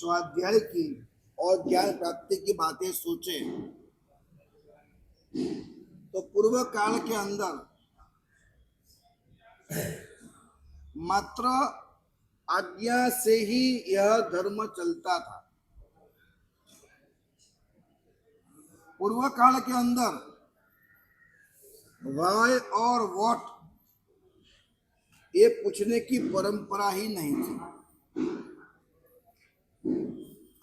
स्वाध्याय की और ज्ञान प्राप्ति की बातें सोचे तो पूर्व काल के अंदर मात्र आज्ञा से ही यह धर्म चलता था। पूर्व काल के अंदर वाय और वॉट ये पूछने की परंपरा ही नहीं थी।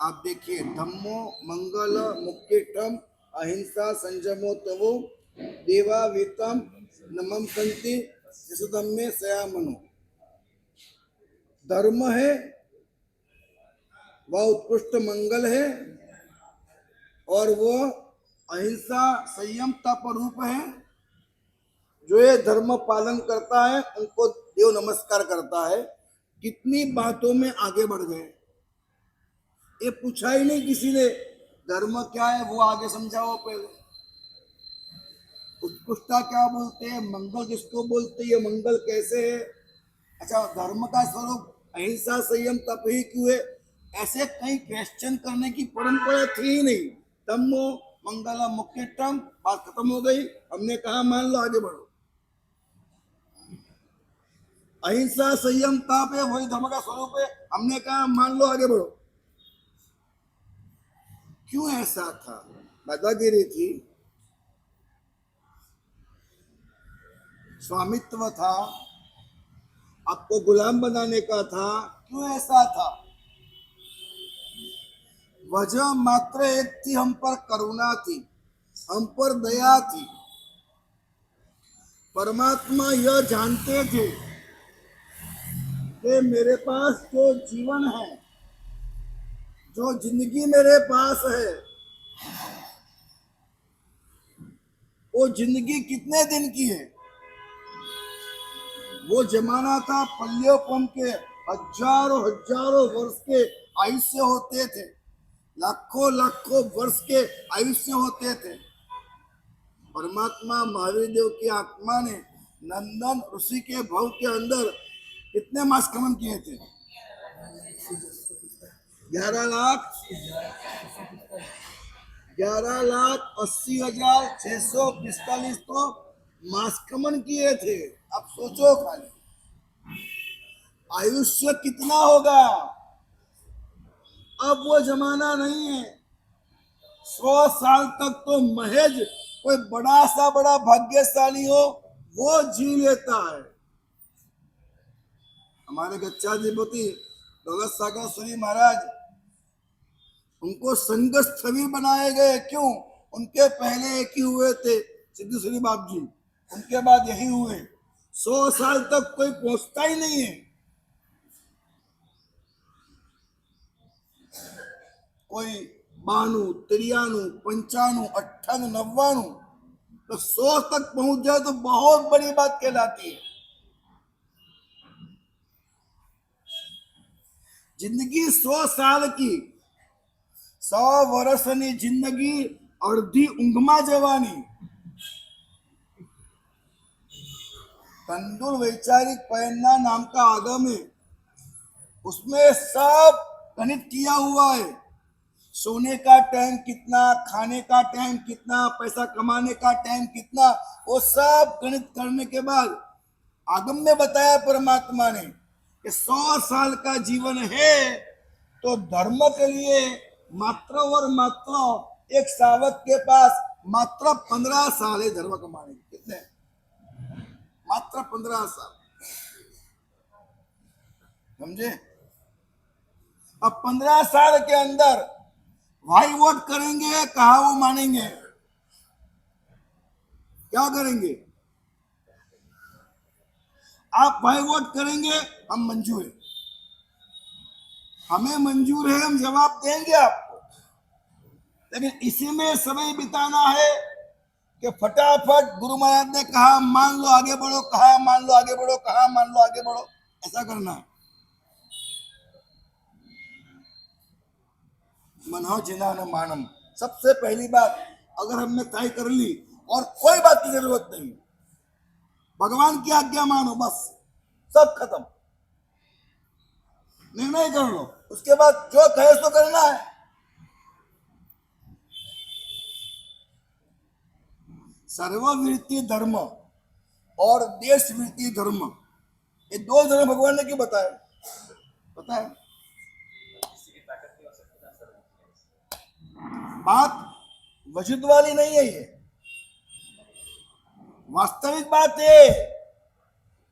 आप देखिए, धम्मो मंगल मुक्तिष्ठम अहिंसा संयमो तवो देवा वितम नमम संति में सयामनो। धर्म है वह उत्कृष्ट मंगल है और वो अहिंसा संयम तप रूप है। जो ये धर्म पालन करता है उनको देव नमस्कार करता है। कितनी बातों में आगे बढ़ गए, ये पूछा ही नहीं किसी ने धर्म क्या है, वो आगे समझाओ पहले। उत्कृष्टता क्या बोलते हैं, मंगल किसको बोलते हैं, ये मंगल कैसे है। अच्छा, धर्म का स्वरूप अहिंसा संयम तप ही क्यों है, ऐसे कई क्वेश्चन करने की परंपरा थी ही नहीं। धम्मो मंगलम मुक्तिष्ठम, बात खत्म हो गई। हमने कहा मान लो आगे बढ़ो। अहिंसा संयम तप है, वही धर्म का स्वरूप है, हमने कहा मान लो आगे बढ़ो। क्यों ऐसा था? दादागिरी थी, स्वामित्व था, आपको गुलाम बनाने का था। क्यों ऐसा था? वजह मात्र एक थी, हम पर करुणा थी, हम पर दया थी। परमात्मा यह जानते थे कि मेरे पास जो जीवन है, जो जिंदगी मेरे पास है, वो जिंदगी कितने दिन की है। वो जमाना था पल्योपम के हजारों हजारों वर्ष के आयुष्य होते थे, लाखों लाखों वर्ष के आयुष्य होते थे। परमात्मा महावीर देव की आत्मा ने नंदन ऋषि के भव के अंदर कितने मास गमन किए थे? 11,80,645 तो मास्कमन किए थे। अब सोचो खाली आयुष्य कितना होगा। अब वो जमाना नहीं है। 100 साल तक तो महज कोई बड़ा सा बड़ा भाग्यशाली हो वो जी लेता है। हमारे गच्चाधिपति दौलत सागर श्री महाराज, उनको संघस्थवी बनाए गए। क्यों? उनके पहले एक ही हुए थे, सिद्धेश्वरी बाप जी, उनके बाद यही हुए। 100 साल तक कोई पहुंचता ही नहीं है। कोई 92, 93, 95, 98, 99, तो 100 तक पहुंच जाए तो बहुत बड़ी बात कहलाती है। जिंदगी 100 साल की, 100 वर्षनी जिंदगी, अर्धी ઊંઘમાં જવાની। कंदुल वैचारिक प्रेरणा नाम का आगम है, उसमें सब गणित किया हुआ है। सोने का टाइम कितना, खाने का टाइम कितना, पैसा कमाने का टाइम कितना, वो सब गणित करने के बाद आगम में बताया परमात्मा ने कि 100 साल का जीवन है तो धर्म के लिए मात्र और मात्र एक सावक के पास मात्र 15 साल है धर्म कमाने के। कितने? मात्र 15 साल, समझे? अब 15 साल के अंदर भाई वोट करेंगे, कहा वो मानेंगे? क्या करेंगे? आप भाई वोट करेंगे, हम मंजूर है, हमें मंजूर है, हम जवाब देंगे आपको। लेकिन इसी में समय बिताना है कि फटाफट गुरु महाराज ने कहा मान लो आगे बढ़ो, कहा मान लो आगे बढ़ो, कहा मान लो आगे बढ़ो, ऐसा करना है। मनो जिना न मानम। सबसे पहली बात अगर हमने तय कर ली और कोई बात की जरूरत नहीं, भगवान की आज्ञा मानो, बस सब खत्म। निर्णय कर लो उसके बाद जो कहे सो करना है। सर्ववृत्ति धर्म और देशवृत्ति धर्म, ये दो धर्म भगवान ने क्यों बताए? पता है? बात वजूद वाली नहीं है, ये वास्तविक बात है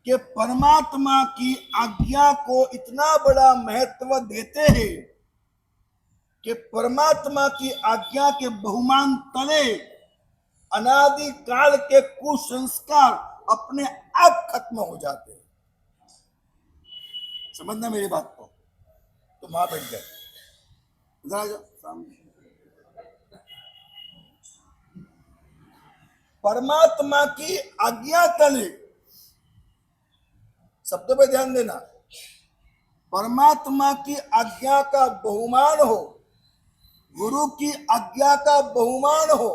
कि परमात्मा की आज्ञा को इतना बड़ा महत्व देते हैं कि परमात्मा की आज्ञा के बहुमान तले अनादि काल के कुसंस्कार अपने आप खत्म हो जाते हैं। समझना मेरी बात को। तो वहां बैठ गए, इधर आ जाओ सामने। परमात्मा की आज्ञा तले, शब्दों पे ध्यान देना, परमात्मा की आज्ञा का बहुमान हो, गुरु की आज्ञा का बहुमान हो,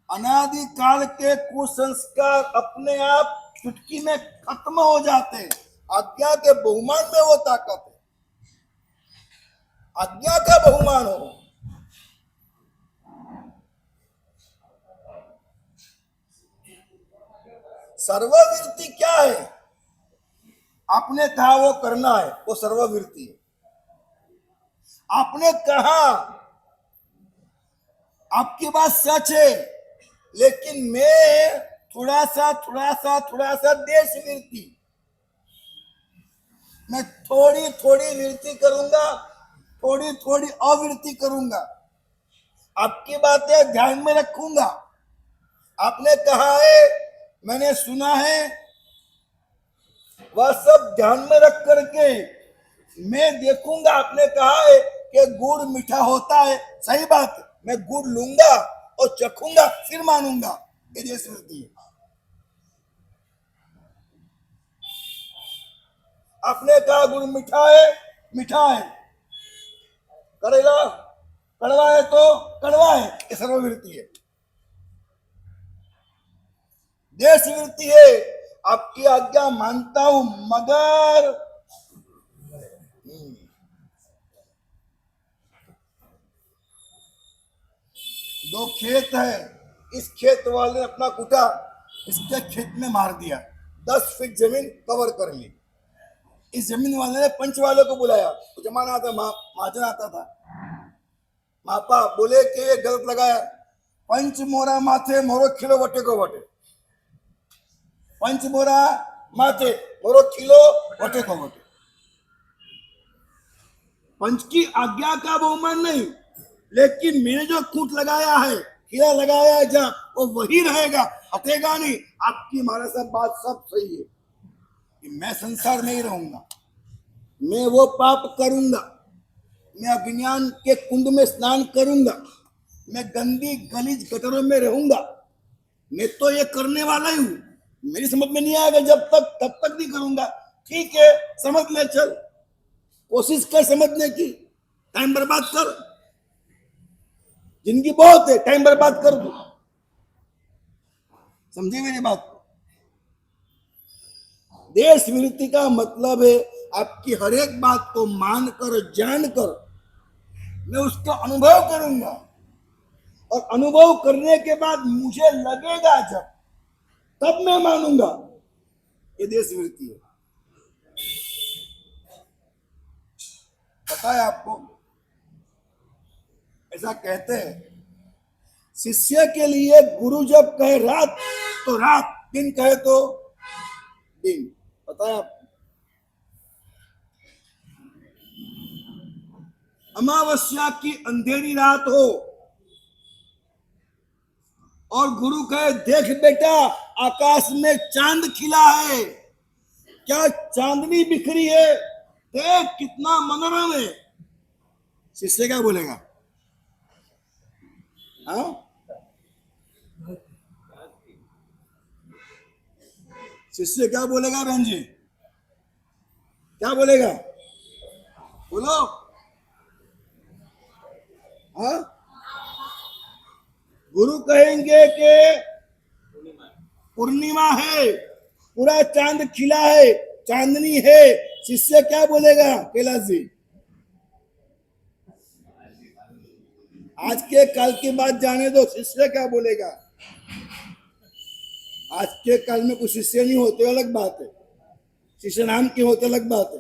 अनादि काल के कुसंस्कार अपने आप चुटकी में खत्म हो जाते हैं। आज्ञा के बहुमान में वो ताकत है, आज्ञा का बहुमान हो। सर्ववृत्ति क्या है? आपने कहा वो करना है, वो सर्ववृत्ति है। आपने कहा, आपकी बात सच है, लेकिन मैं थोड़ा सा देशवृत्ति, मैं थोड़ी थोड़ी वृत्ति करूंगा, थोड़ी थोड़ी अवृत्ति करूंगा, आपकी बातें ध्यान में रखूंगा। आपने कहा है, मैंने सुना है, वह सब ध्यान में रख करके मैं देखूंगा। आपने कहा है कि गुड़ मीठा होता है, सही बात है, मैं गुड़ लूंगा और चखूंगा, फिर मानूंगा। ये देशवृत्ति है। आपने कहा गुड़ मीठा है, मीठा है, करेला कड़वा है तो कड़वा है, ये सर्ववृत्ति है। देशवृत्ति है, आपकी आज्ञा मानता हूं, मगर दो खेत है, इस खेत वाले ने अपना कुटा इसके खेत में मार दिया, 10 फीट जमीन कवर कर ली। इस जमीन वाले ने पंच वाले को बुलाया, तो जमाना आता, महाजन आता था, मापा, बोले कि ये गलत लगाया, पंच मोरा माथे मोरो खिलो वटे को वटे, पंच मोरा माथे मोरो खिलो वटे को वटे। पंच की आज्ञा का बहुमान नहीं, लेकिन मैंने जो कूट लगाया है, खिला लगाया है, जहां वो वही रहेगा, हटेगा नहीं। आपकी हमारे सब बात सब सही है कि मैं संसार में ही रहूंगा, मैं वो पाप करूंगा, मैं अज्ञान के कुंड में स्नान करूंगा, मैं गंदी गलीज गटरों में रहूंगा, मैं तो ये करने वाला ही हूं। मेरी समझ में नहीं आएगा जब तक, तब तक नहीं करूंगा। ठीक है, समझ ले, चल कोशिश कर समझने की, टाइम बर्बाद कर, जिंदगी बहुत है, टाइम बर्बाद कर दो। समझे मेरी बात को? देशवृत्ति का मतलब है आपकी हर एक बात को मानकर, जानकर मैं उसका अनुभव करूंगा, और अनुभव करने के बाद मुझे लगेगा जब, तब मैं मानूंगा। ये देशवृत्ति है। पता है आपको, ऐसा कहते हैं, शिष्य के लिए गुरु जब कहे रात तो रात, दिन कहे तो दिन। पता है आपको, अमावस्या की अंधेरी रात हो और गुरु कहे देख बेटा, आकाश में चांद खिला है, क्या चांदनी बिखरी है, देख कितना मनोरम है। शिष्य क्या बोलेगा? हाँ, शिष्य क्या बोलेगा? बहन जी क्या बोलेगा? बोलो। हाँ, गुरु कहेंगे कि पूर्णिमा है, पूरा चांद खिला है, चांदनी है। शिष्य क्या बोलेगा? कैलाश जी आज के काल की बात जाने दो, शिष्य क्या बोलेगा। आज के काल में कुछ शिष्य नहीं होते, अलग बात है। शिष्य नाम के होते, अलग बात है।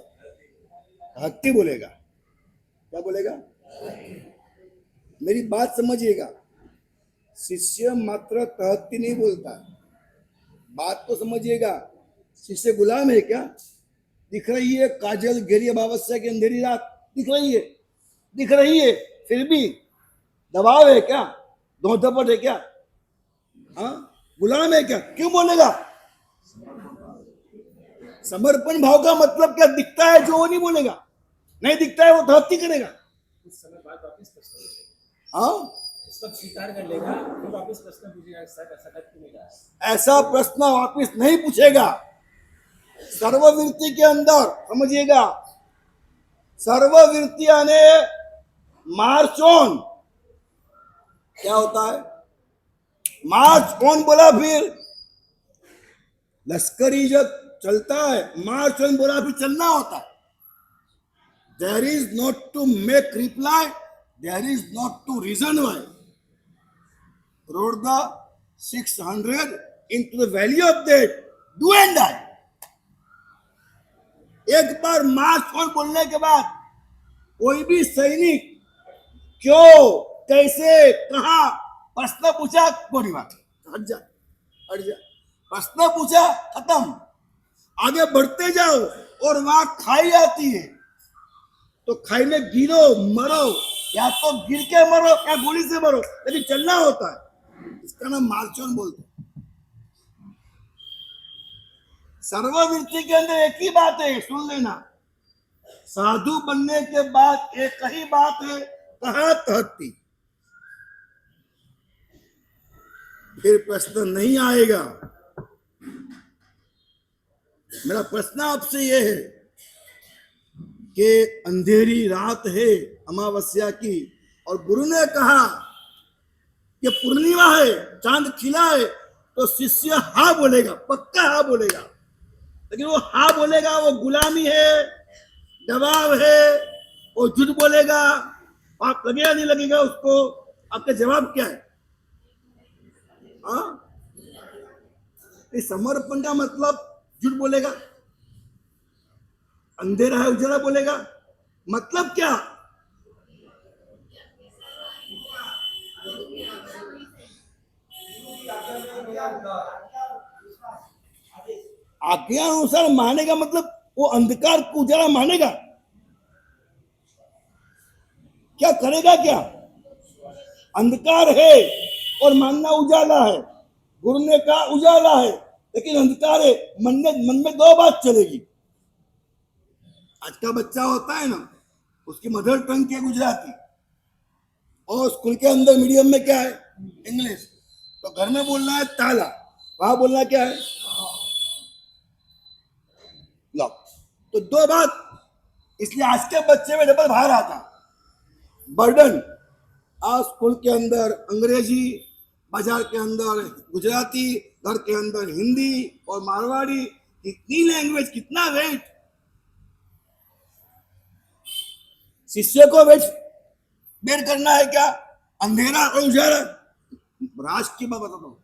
भक्ति बोलेगा। क्या बोलेगा? मेरी बात समझिएगा, शिष्य मात्र कहती नहीं बोलता, बात तो समझिएगा। शिष्य गुलाम है क्या? दिख रही है काजल घेरी अमावस्या की अंधेरी रात, दिख रही है, दिख रही है, फिर भी दबाव है क्या? धोधपट है क्या? हाँ, गुलाम है क्या? क्यों बोलेगा? समर्पण भाव का मतलब क्या? दिखता है जो वो नहीं बोलेगा, नहीं दिखता है वो धरती करेगा। कुछ समय बाद वापस प्रश्न पूछेगा। हाँ, उसका स्वीकार कर लेगा, फिर वापस प्रश्न पूछेगा, सर ऐसा क्यों नहीं रहा? ऐसा प्रश्न वापस नहीं पूछेगा। सर्ववृत्ति के अंदर समझिएगा, सर्ववृत्ति यानी मार्च ऑन। क्या होता है? मार्च ऑन बोला, फिर लश्करी जब चलता है, मार्च ऑन बोला, फिर चलना होता है। There is not to make reply, there is not to reason why. Road the 600 into the valley of death, do and die। एक बार मार्च ऑन बोलने के बाद कोई भी सैनिक क्यों, कैसे, कहा प्रश्न पूछा, कोई बात हट जा, हट जा, प्रश्न पूछा, खत्म। आगे बढ़ते जाओ और वहां खाई आती है, तो खाई में गिरो मरो, या तो गिर के मरो या गोली से मरो, लेकिन चलना होता है। इसका नाम मार्च ऑन बोलते हैं। सर्ववृत्ति के अंदर एक ही बात है, सुन लेना, साधु बनने के बाद एक ही बात है, कहा तहती। फिर प्रश्न नहीं आएगा। मेरा प्रश्न आपसे यह है कि अंधेरी रात है अमावस्या की, और गुरु ने कहा कि पूर्णिमा है, चांद खिला है, तो शिष्य हाँ बोलेगा, पक्का हाँ बोलेगा। लेकिन वो हाँ बोलेगा, वो गुलामी है, दबाव है, वो झूठ बोलेगा, पाप लगेगा नहीं लगेगा उसको? आपका जवाब क्या है? हाँ, समर्पण का मतलब झूठ बोलेगा, अंधेरा है उजाला बोलेगा, मतलब क्या? आज्ञा अनुसार मानेगा, मतलब वो अंधकार को उजाला मानेगा। क्या करेगा? क्या अंधकार है और मानना उजाला है। गुरु ने कहा उजाला है लेकिन अंधकार है, मन में दो बात चलेगी। आज का बच्चा होता है ना, उसकी मदर टंग क्या? गुजराती, और स्कूल के अंदर मीडियम में क्या है? इंग्लिश। तो घर में बोलना है ताला, वहां बोलना क्या है? लॉक। तो दो बात, इसलिए आज के बच्चे में डबल भार आता, बर्डन। आज स्कूल के अंदर अंग्रेजी, बाजार के अंदर गुजराती, घर के अंदर हिंदी और मारवाड़ी, कितनी लैंग्वेज, कितना वेट। शिष्य को वेट बेर करना है क्या? अंधेरा और उजाला। राज की बात बताता हूँ,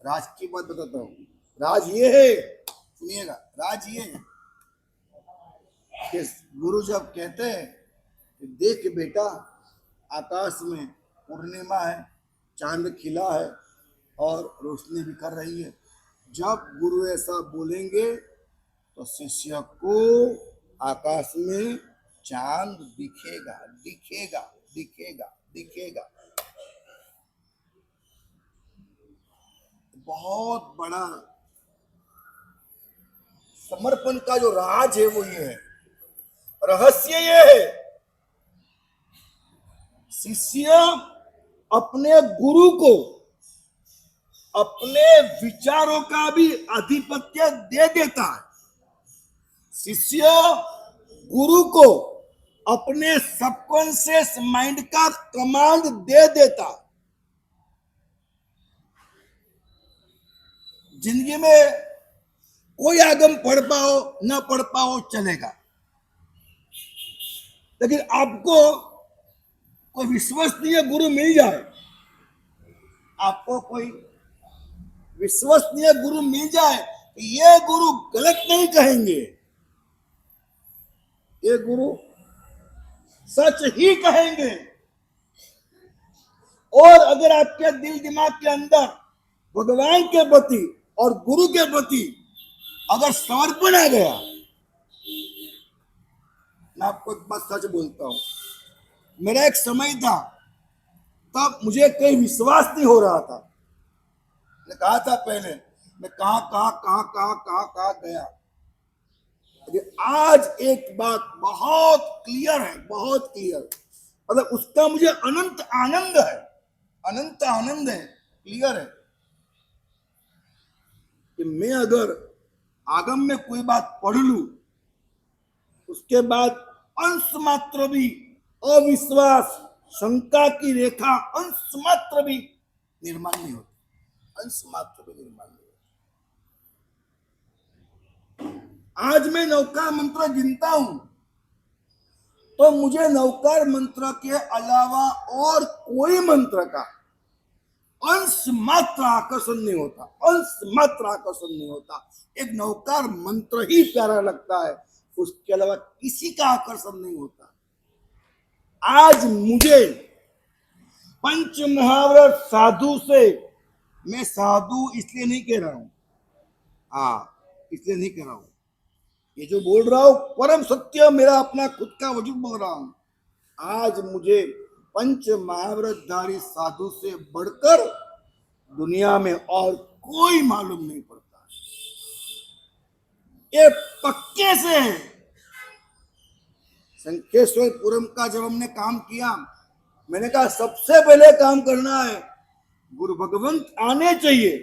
राज की बात बताता हूँ। राज ये है, सुनिएगा, राज ये है कि गुरु जब कहते हैं कि देख बेटा, आकाश में पूर्णिमा है, चांद खिला है और रोशनी बिखर रही है, जब गुरु ऐसा बोलेंगे तो शिष्य को आकाश में चांद दिखेगा, दिखेगा, दिखेगा, दिखेगा। बहुत बड़ा समर्पण का जो राज है वो ये है, रहस्य ये है। शिष्य अपने गुरु को अपने विचारों का भी आधिपत्य दे देता है। शिष्य गुरु को अपने सबकॉन्शियस माइंड का कमांड दे देता। जिंदगी में कोई आगम पढ़ पाओ ना पढ़ पाओ चलेगा, लेकिन आपको कोई विश्वसनीय गुरु मिल जाए, आपको कोई विश्वसनीय गुरु मिल जाए, ये गुरु गलत नहीं कहेंगे, ये गुरु सच ही कहेंगे। और अगर आपके दिल दिमाग के अंदर भगवान के प्रति और गुरु के प्रति अगर समर्पण आ गया, मैं आपको एक बात सच बोलता हूं, मेरा एक समय था तब मुझे कोई विश्वास नहीं हो रहा था। मैंने कहा था पहले, मैं कहां गया। आज एक बात बहुत क्लियर है, बहुत क्लियर, मतलब उसका मुझे अनंत आनंद है, अनंत आनंद है, क्लियर है कि मैं अगर आगम में कोई बात पढ़ लूं, उसके बाद अंश मात्र भी अविश्वास, शंका की रेखा अंश मात्र भी निर्माण नहीं होती, अंश मात्र भी निर्माण नहीं होती। आज मैं नौकार मंत्र गिनता हूं तो मुझे नौकार मंत्र के अलावा और कोई मंत्र का अंश मात्र आकर्षण नहीं होता, अंश मात्र आकर्षण नहीं होता। एक नौकार मंत्र ही प्यारा लगता है, उसके अलावा किसी का आकर्षण नहीं होता। आज मुझे पंच महाव्रत साधु से, मैं साधु इसलिए नहीं कह रहा हूं, इसलिए नहीं कह रहा हूं, ये जो बोल रहा हूं परम सत्य, मेरा अपना खुद का वजूद बोल रहा हूं। आज मुझे पंच महाव्रतधारी साधु से बढ़कर दुनिया में और कोई मालूम नहीं पड़ता, ये पक्के से है। शंखेश्वरपुरम का जब हमने काम किया, मैंने कहा सबसे पहले काम करना है, गुरु भगवंत आने चाहिए,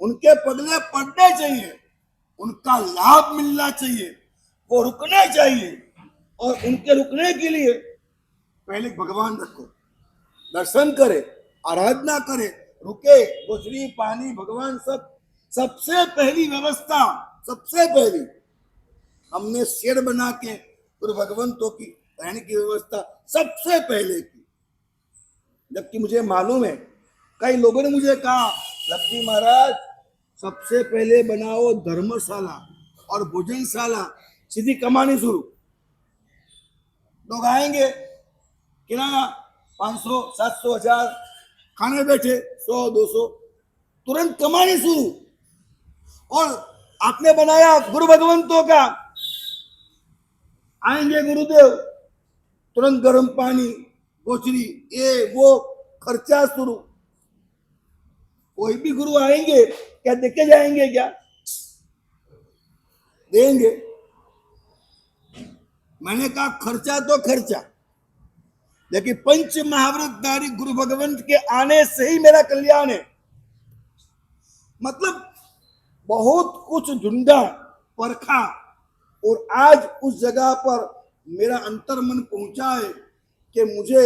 उनके पगले पड़ने चाहिए, उनका लाभ मिलना चाहिए, वो रुकने चाहिए, और उनके रुकने के लिए पहले भगवान रखो, दर्शन करे, आराधना करे, रुके, गोचरी पानी भगवान सब, सबसे पहली व्यवस्था, सबसे पहली हमने शेड बना के गुरु भगवंतों की रहने की व्यवस्था सबसे पहले की। जबकि मुझे मालूम है, कई लोगों ने मुझे कहा, लक्ष्मी महाराज सबसे पहले बनाओ धर्मशाला और भोजनशाला, सीधी कमानी शुरू। लोग आएंगे, किराया 500, 700, 1000, खाने बैठे 100, 200, तुरंत कमानी शुरू। और आपने बनाया गुरु भगवंतों का, आएंगे गुरुदेव, तुरंत गर्म पानी, गोचरी, ये वो खर्चा शुरू। कोई भी गुरु आएंगे क्या देखे जाएंगे, क्या देंगे? मैंने कहा खर्चा तो खर्चा, लेकिन पंच महाव्रतधारी गुरु भगवंत के आने से ही मेरा कल्याण है। मतलब बहुत कुछ ढूंढा, परखा, और आज उस जगह पर मेरा अंतर्मन पहुंचा है कि मुझे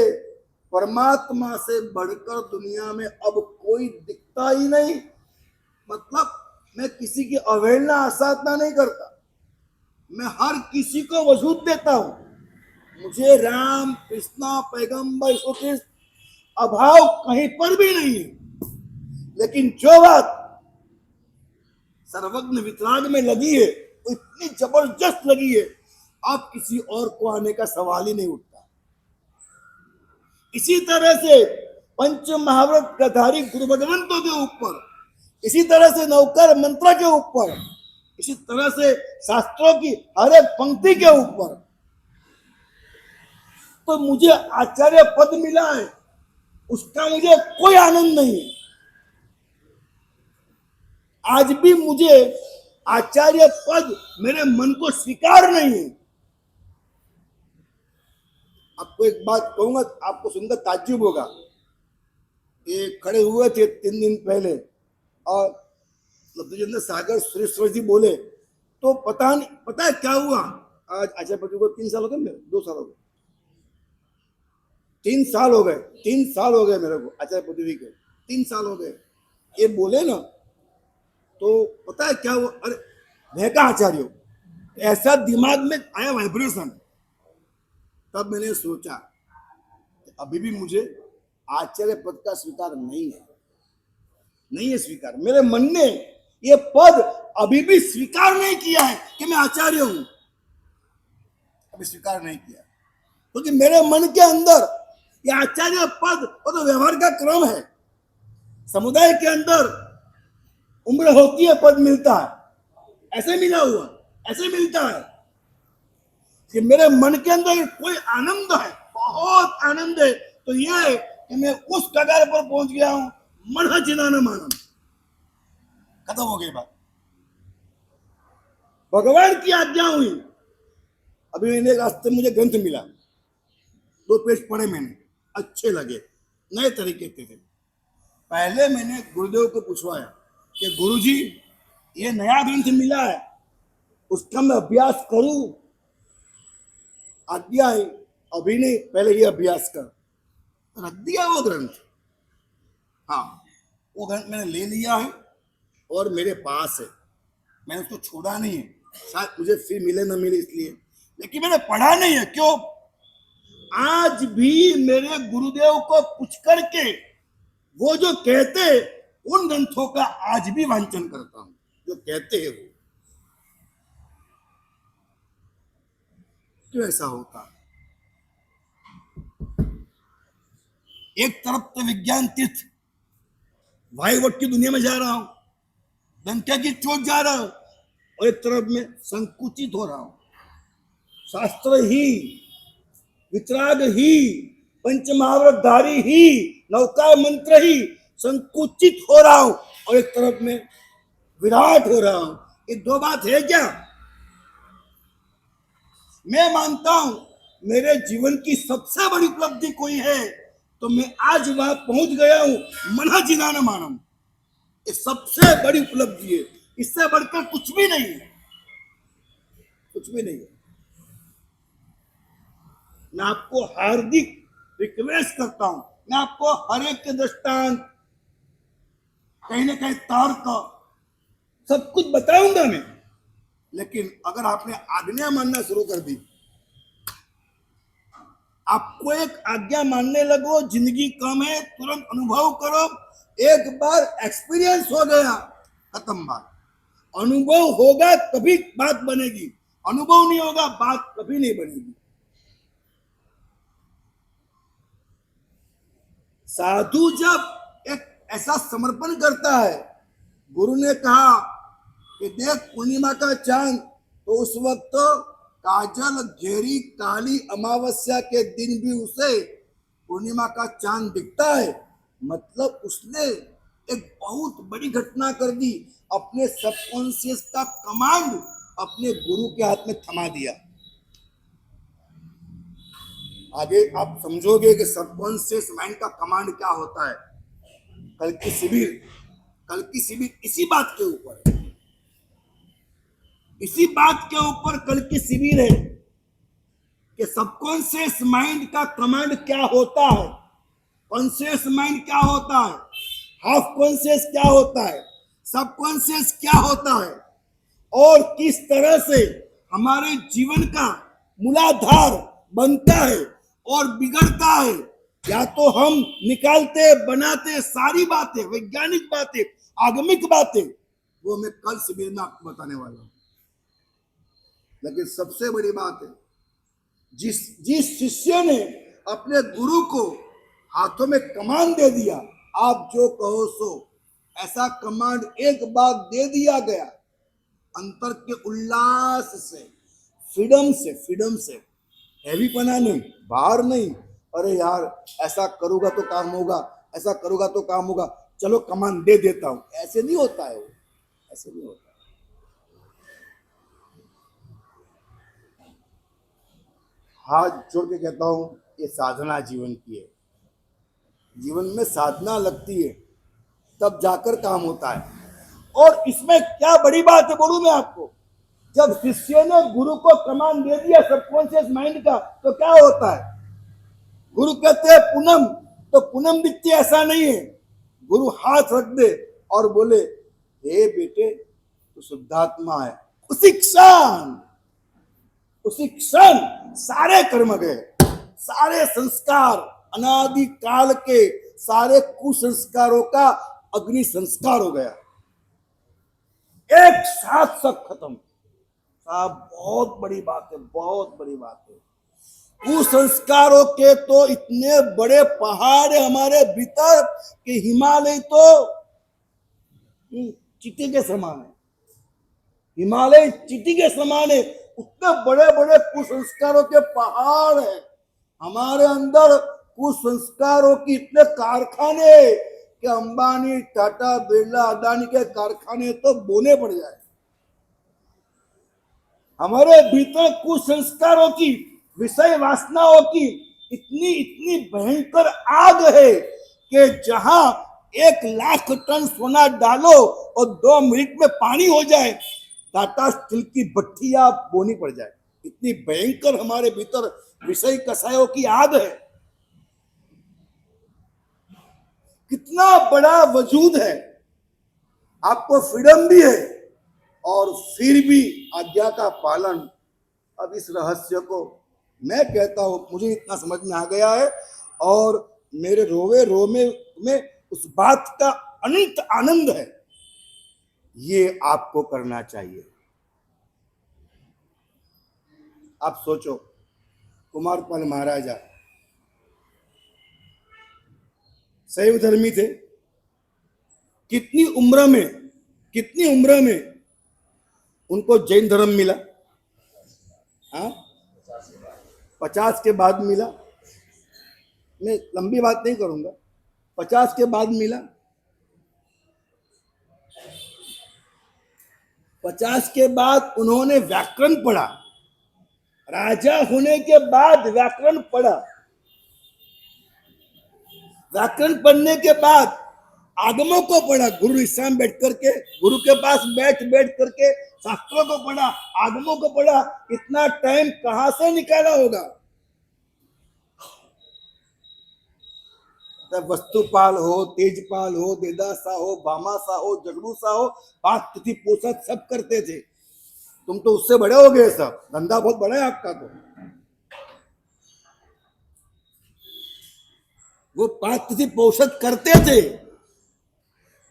परमात्मा से बढ़कर दुनिया में अब कोई दिखता ही नहीं। मतलब मैं किसी की अवहेलना आसाधना नहीं करता, मैं हर किसी को वजूद देता हूं। मुझे राम, कृष्णा, पैगंबर, यीशु ख्रिस्त अभाव कहीं पर भी नहीं है। लेकिन जो बात सर्वज्ञ वितराग में लगी है, वो इतनी जबरदस्त लगी है, अब किसी और को आने का सवाल ही नहीं उठता। इसी तरह से पंच महाव्रत गधारी गुरु भगवंतों के ऊपर, इसी तरह से नौकर मंत्र के ऊपर, इसी तरह से शास्त्रों की हर एक पंक्ति के ऊपर, तो मुझे आचार्य पद मिला है, उसका मुझे कोई आनंद नहीं है। आज भी मुझे आचार्य पद मेरे मन को स्वीकार नहीं है। आपको एक बात कहूंगा, आपको सुनकर ताज्जुब होगा। ये खड़े हुए थे 3 दिन पहले और लब्धुचंद्र सागर सुरेश्वर जी बोले, तो पता है क्या हुआ। आज आचार्य पद को 3 साल हो गए, मेरे 2 साल हो गए, 3 साल हो गए, 3 साल हो गए मेरे को आचार्य पृथ्वी के, 3 साल हो गए। ये बोले ना, तो पता है क्या हुआ। अरे मैं कहा आचार्य, ऐसा दिमाग में आया वाइब्रेशन। तब मैंने सोचा अभी भी मुझे आचार्य पद का स्वीकार नहीं है, नहीं है स्वीकार। मेरे मन ने ये पद अभी भी स्वीकार नहीं किया है कि मैं आचार्य हूं, अभी स्वीकार नहीं किया, क्योंकि मेरे मन के अंदर ये आचार्य पद वो तो व्यवहार का क्रम है। समुदाय के अंदर उम्र होती है, पद मिलता है, ऐसे मिला हुआ, ऐसे मिलता है कि मेरे मन के अंदर कोई आनंद है, बहुत आनंद है, तो ये है कि मैं उस कगार पर पहुंच गया हूं, मन जिनान मानम, खत्म हो गई बात। भगवान की आज्ञा हुई। अभी मैंने रास्ते मुझे ग्रंथ मिला, 2 पेज पढ़े मैंने, अच्छे लगे, नए तरीके के थे। पहले मैंने गुरुदेव को पूछवाया कि गुरुजी ये नया ग्रंथ मिला है, उसका मैं अभ्यास करूं? आज्ञा है, अभी नहीं, पहले ये अभ्यास कर। रख दिया वो ग्रंथ। हाँ, वो ग्रंथ मैंने ले लिया है और मेरे पास है, मैंने उसको छोड़ा नहीं है, शायद मुझे फिर मिले न मिले इसलिए, लेकिन मैंने पढ़ा नहीं है। क्यों? आज भी मेरे गुरुदेव को पूछ करके वो जो कहते उन ग्रंथों का आज भी वांचन करता हूं, जो कहते हैं वो। क्यों ऐसा होता? एक तरफ तो विज्ञान तीर्थ वायुवट की दुनिया में जा रहा हूं, दंत्या की चोट जा रहा हूं, और एक तरफ में संकुचित हो रहा हूं। शास्त्र ही, वितराग ही, पंचमहावृतधारी ही, नौका मंत्र ही, संकुचित हो रहा हूं, और एक तरफ में विराट हो रहा हूं। ये 2 बात है क्या? मैं मानता हूं मेरे जीवन की सबसे बड़ी उपलब्धि कोई है तो मैं आज वहां पहुंच गया हूं, मना जिना न मानम। ये सबसे बड़ी उपलब्धि है, इससे बढ़कर कुछ भी नहीं है, कुछ भी नहीं है। मैं आपको हार्दिक रिक्वेस्ट करता हूं, मैं आपको हर एक के दृष्टांत, कहीं ना कहीं तर्क, सब कुछ बताऊंगा मैं, लेकिन अगर आपने आज्ञा मानना शुरू कर दी, आपको एक आज्ञा मानने लगो, जिंदगी कम है, तुरंत अनुभव करो, एक बार एक्सपीरियंस हो गया, खत्म बात। अनुभव होगा तभी बात बनेगी, अनुभव नहीं होगा बात कभी नहीं बनेगी। साधु जब एक ऐसा समर्पण करता है, गुरु ने कहा कि देख पूर्णिमा का चांद, तो उस वक्त तो काजल घेरी काली अमावस्या के दिन भी उसे पूर्णिमा का चांद दिखता है, मतलब उसने एक बहुत बड़ी घटना कर दी, अपने सबकॉन्शियस का कमांड अपने गुरु के हाथ में थमा दिया। आगे आप समझोगे कि सबकॉन्शियस माइंड का कमांड क्या होता है। कल की शिविर इसी बात के ऊपर, इसी बात के ऊपर कल की शिविर है कि सबकॉन्शियस माइंड का कमांड क्या होता है, कॉन्शियस माइंड क्या होता है, हाफ कॉन्शियस क्या होता है, सबकॉन्शियस क्या होता है, और किस तरह से हमारे जीवन का मूलाधार बनता है और बिगड़ता है। या तो हम निकालते बनाते सारी बातें, वैज्ञानिक बातें, आगमिक बातें, वो मैं कल शिविर में आपको बताने वाला हूं। लेकिन सबसे बड़ी बात है, जिस शिष्य ने अपने गुरु को हाथों में कमान दे दिया, आप जो कहो सो, ऐसा कमांड एक बार दे दिया गया, अंतर के उल्लास से, फ्रीडम से, हैवी पना नहीं, बाहर नहीं, अरे यार ऐसा करूंगा तो काम होगा, ऐसा करूंगा तो काम होगा, चलो कमान दे देता हूं, ऐसे नहीं होता है वो, ऐसे नहीं होता। हाथ जोड़ के कहता हूं, ये साधना जीवन की है, जीवन में साधना लगती है तब जाकर काम होता है। और इसमें क्या बड़ी बात है बोलूं मैं आपको, जब शिष्य ने गुरु को कमान दे दिया सबकॉन्शियस माइंड का, तो क्या होता है, गुरु कहते हैं पूनम, तो पूनम दिखती ऐसा नहीं है, गुरु हाथ रख दे और बोले हे बेटे तू शुद्धात्मा है, उसी क्षण सारे कर्म गए, सारे संस्कार अनादि काल के सारे कुसंस्कारों का अग्नि संस्कार हो गया, एक साथ सब खत्म। साहब बहुत बड़ी बात है, बहुत बड़ी बात है। कुसंस्कारों के तो इतने बड़े पहाड़ है हमारे भीतर कि हिमालय तो चीटी के समान है, हिमालय चीटी के समान है। उतने बड़े बड़े कुसंस्कारों के पहाड़ है हमारे अंदर। कुसंस्कारों की इतने कारखाने कि अंबानी, टाटा, बिरला, अदानी के कारखाने तो बोने पड़ जाए। हमारे भीतर कुसंस्कारों की, विषय वासनाओं की इतनी इतनी भयंकर आग है कि जहां 1,00,000 टन सोना डालो और 2 मिनट में पानी हो जाए, टाटा स्टील की भट्टियां बोनी पड़ जाए। इतनी भयंकर हमारे भीतर विषय कसायों की आग है। कितना बड़ा वजूद है, आपको फ्रीडम भी है और फिर भी आज्ञा का पालन। अब इस रहस्य को मैं कहता हूं, मुझे इतना समझ में आ गया है और मेरे रोवे रोमे में उस बात का अनंत आनंद है। ये आपको करना चाहिए। आप सोचो, कुमारपाल महाराजा शैव धर्मी थे। कितनी उम्र में उनको जैन धर्म मिला? हाँ, 50 के बाद मिला। मैं लंबी बात नहीं करूंगा, 50 के बाद मिला। 50 के बाद उन्होंने व्याकरण पढ़ा, राजा होने के बाद व्याकरण पढ़ा। व्याकरण पढ़ने के बाद आगमों को पढ़ा, गुरु इस्लाम बैठ करके, गुरु के पास बैठ करके शास्त्रों को पढ़ा, आगमों को पढ़ा। इतना टाइम कहां से निकाला होगा? वस्तुपाल हो, तेजपाल हो, देदासा हो, भामासा हो, जगड़ूसा हो, पाक तिथि पोषक सब करते थे। तुम तो उससे बड़े हो गए, सब धंधा बहुत बड़ा है आपका। तो वो पाक तिथि पोषक करते थे,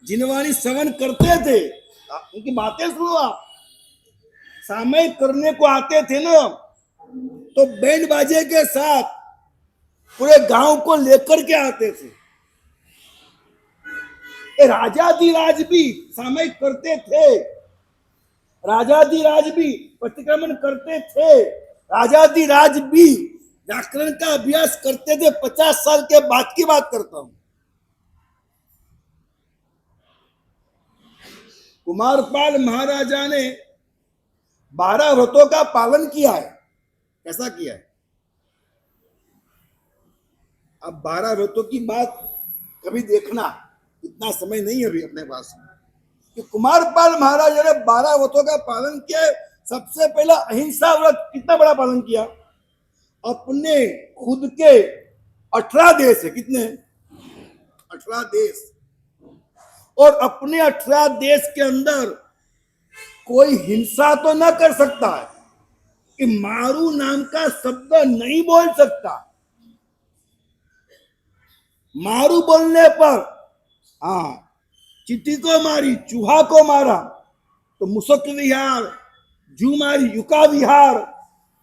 जिनवाणी श्रवण करते थे। उनकी बातें सुनो आप। सामयिक करने को आते थे ना, तो बैंड बाजे के साथ पूरे गांव को लेकर के आते थे। राजाधिराज भी सामयिक करते थे, राजाधिराज भी प्रतिक्रमण करते थे, राजाधिराज भी व्याकरण का अभ्यास करते थे। 50 साल के बाद की बात करता हूं। कुमारपाल महाराजा ने 12 व्रतों का पालन किया है। कैसा किया है? अब 12 व्रतों की बात कभी देखना, इतना समय नहीं है अभी अपने पास कि कुमारपाल महाराजा ने 12 व्रतों का पालन किया है। सबसे पहला अहिंसा व्रत कितना बड़ा पालन किया? अपने खुद के 18 देश है, कितने? 18 देश, और अपने 18 देश के अंदर कोई हिंसा तो ना कर सकता है कि मारू नाम का शब्द नहीं बोल सकता। मारू बोलने पर हाँ, चींटी को मारी, चूहा को मारा, तो मुसक विहार, जू मारी, युका विहार,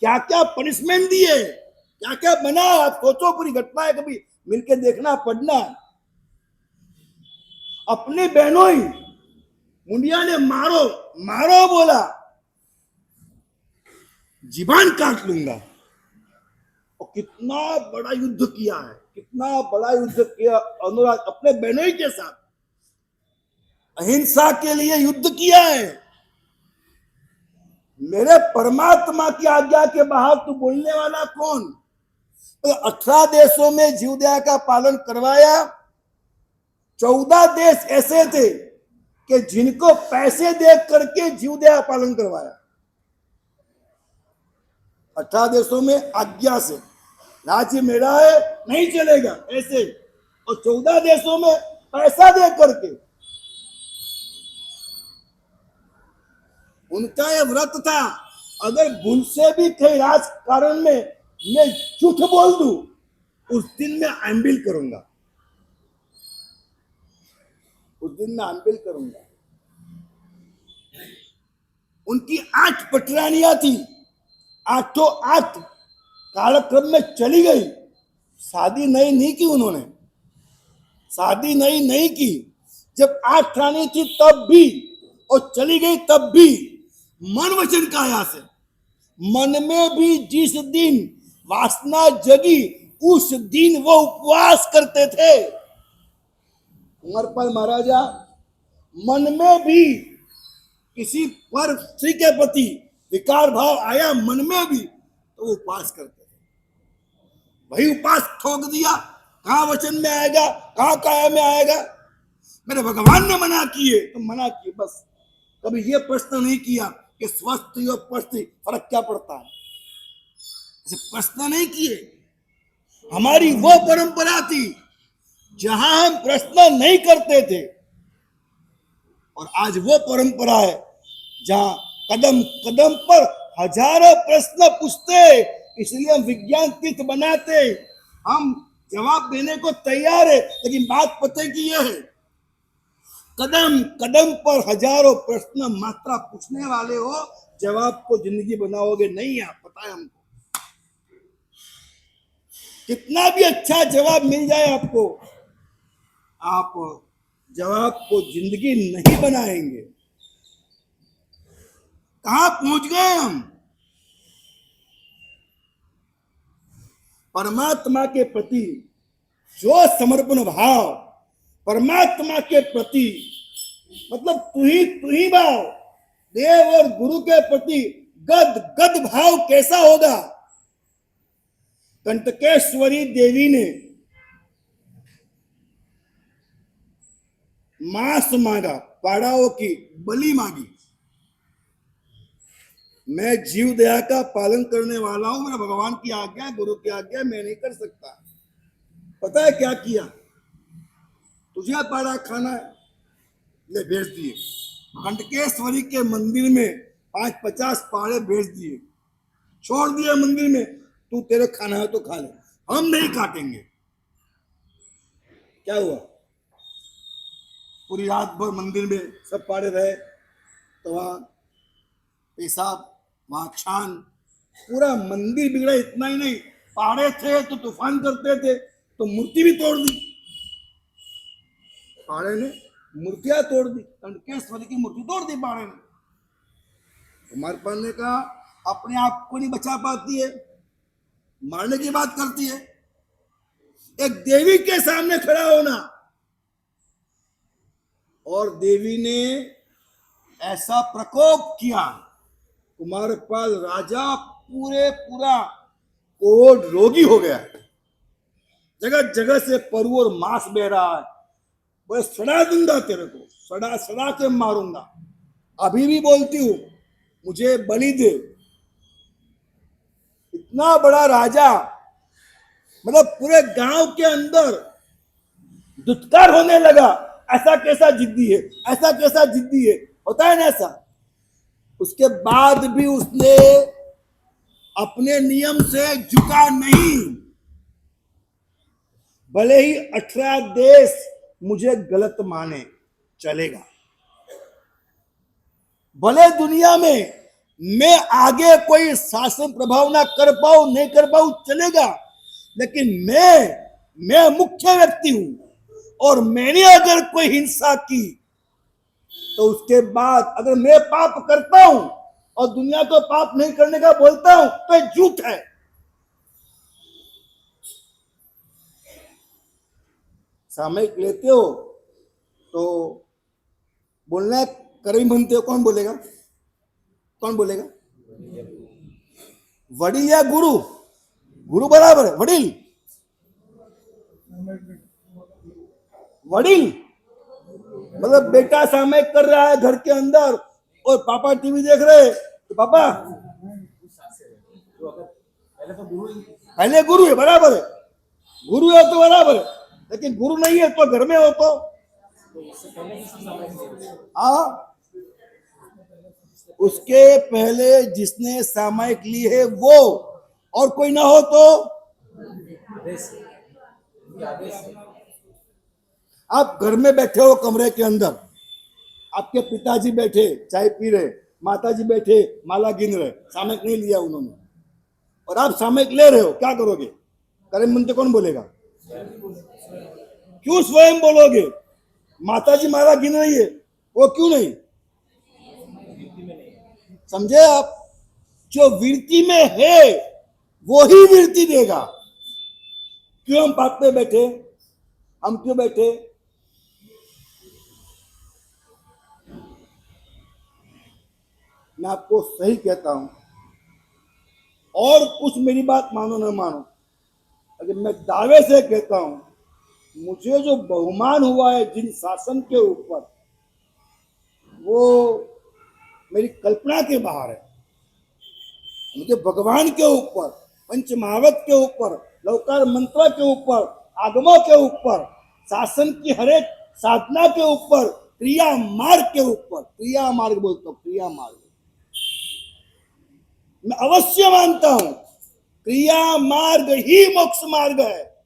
क्या क्या पनिशमेंट दिए, क्या क्या बना। आप सोचो, पूरी घटना है, कभी मिलके देखना, पढ़ना। अपने बहनों ही मुंडिया ने मारो मारो बोला, जीवान काट लूंगा। और कितना बड़ा युद्ध किया है, कितना बड़ा युद्ध किया अनुराग अपने बहनों के साथ, अहिंसा के लिए युद्ध किया है। मेरे परमात्मा की आज्ञा के बाहर तू बोलने वाला कौन? तो 18 देशों में जीवदया का पालन करवाया। 14 देश ऐसे थे कि जिनको पैसे दे करके जीवदया पालन करवाया। 18 देशों में आज्ञा से, राज्य मेरा है नहीं चलेगा ऐसे, और 14 देशों में पैसा दे करके। उनका यह व्रत था, अगर भूल से भी कहीं राजकारण में मैं झूठ बोल दूं, उस दिन मैं एम्बिल करूंगा, उस दिन मैं एम्बिल करूंगा। उनकी 8 पटरानियां थी, 8 कालक्रम में चली गई। शादी नहीं की उन्होंने, शादी नहीं की। जब 8 रानी थी तब भी, और चली गई तब भी, मन वचन काया से, मन में भी जिस दिन वासना जगी उस दिन वो उपवास करते थे। उमरपाल महाराजा मन में भी किसी पर स्त्री के प्रति विकार भाव आया, मन में भी, तो उपवास करते थे। वही उपवास ठोक दिया, कहां वचन में आएगा, कहां काया में आएगा। मेरे भगवान ने मना किए तो मना किए, बस। कभी ये प्रश्न नहीं किया कि स्वस्थ और पस्ती फर्क क्या पड़ता है, ऐसे प्रश्न नहीं किए। हमारी वो परंपरा थी जहां हम प्रश्न नहीं करते थे, और आज वो परंपरा है जहां कदम कदम पर हजारों प्रश्न पूछते, इसलिए हम विज्ञान तीर्थ बनाते। हम जवाब देने को तैयार है, लेकिन बात पते की यह है, कदम कदम पर हजारों प्रश्न मात्रा पूछने वाले हो, जवाब को जिंदगी बनाओगे नहीं। आप पता है हमको, कितना भी अच्छा जवाब मिल जाए आपको, आप जवाब को जिंदगी नहीं बनाएंगे। कहां पहुंच गए हम? परमात्मा के प्रति जो समर्पण भाव, परमात्मा के प्रति मतलब तू ही भाव, देव और गुरु के प्रति गद गद भाव कैसा होगा? कंटकेश्वरी देवी ने मांस मांगा, पाड़ाओं की बलि मांगी। मैं जीव दया का पालन करने वाला हूं, मेरा भगवान की आज्ञा, गुरु की आज्ञा, मैं नहीं कर सकता। पता है क्या किया? तुझे पाड़ा खाना है, ले भेज दिए। कंटकेश्वरी के मंदिर में 50 पाड़े भेज दिए, छोड़ दिए मंदिर में, तू तेरे खाना है तो खा ले, हम नहीं काटेंगे। क्या हुआ? पूरी रात भर मंदिर में सब पाड़े रहे, तो वहां पेशाब, वहां छान, पूरा मंदिर बिगड़ा। इतना ही नहीं, पाड़े थे तो तूफान करते थे, तो मूर्ति भी तोड़ दी। पाड़े ने मूर्तियां तोड़ दी, कंटकेश्वरी की मूर्ति तोड़ दी पाड़े ने। कुमारपाल ने कहा अपने आप को नहीं बचा पाती है, मारने की बात करती है। एक देवी के सामने खड़ा होना, और देवी ने ऐसा प्रकोप किया, कुमारपाल राजा पूरा कोढ़ रोगी हो गया। जगह जगह से परु और मांस बह रहा है। बोले सड़ा दूंगा तेरे को, सड़ा सड़ा के मारूंगा। अभी भी बोलती हूं, मुझे बलि दे। इतना बड़ा राजा, मतलब पूरे गांव के अंदर दुत्कार होने लगा, ऐसा कैसा जिद्दी है, ऐसा कैसा जिद्दी है, होता है ना ऐसा। उसके बाद भी उसने अपने नियम से झुका नहीं। भले ही 18 देश मुझे गलत माने, चलेगा। भले दुनिया में मैं आगे कोई शासन प्रभाव ना कर पाऊं, नहीं कर पाऊं, चलेगा, लेकिन मैं मुख्य व्यक्ति हूं, और मैंने अगर कोई हिंसा की तो उसके बाद अगर मैं पाप करता हूं और दुनिया को पाप नहीं करने का बोलता हूं, तो ये झूठ है। सामयिक लेते हो तो बोलना कर्मी बनते हो, कौन बोलेगा? कौन बोलेगा? वडील या गुरु? गुरु बराबर है, वडील वडील मतलब बेटा सामयिक कर रहा है घर के अंदर, और पापा टीवी देख रहे, तो पापा पहले गुरु है, बराबर है, गुरु है तो बराबर है, लेकिन गुरु नहीं है तो घर में हो तो उसके पहले जिसने सामयिक ली है वो, और कोई ना हो तो ये आदेश है। आप घर में बैठे हो कमरे के अंदर, आपके पिताजी बैठे चाय पी रहे, माताजी बैठे माला गिन रहे, सामयिक नहीं लिया उन्होंने, और आप सामयिक ले रहे हो, क्या करोगे? करे मुझे कौन बोलेगा? क्यों स्वयं बोलोगे? माताजी माला गिन रही है, वो क्यों नहीं? समझे आप? जो वृत्ति में है वो ही वृत्ति देगा। क्यों हम बात पे बैठे? हम क्यों बैठे? मैं आपको सही कहता हूं, और कुछ मेरी बात मानो न मानो, अगर मैं दावे से कहता हूं, मुझे जो बहुमान हुआ है जिन शासन के ऊपर, वो मेरी कल्पना के बाहर है। मुझे भगवान के ऊपर, पंच महावत के ऊपर, लौकार मंत्र के ऊपर, आगमों के ऊपर, शासन की हरेक साधना के ऊपर, क्रिया मार्ग के ऊपर, क्रिया मार्ग बोलता हूं, क्रिया मार्ग मैं अवश्य मानता हूं, क्रिया मार्ग ही मोक्ष मार्ग है।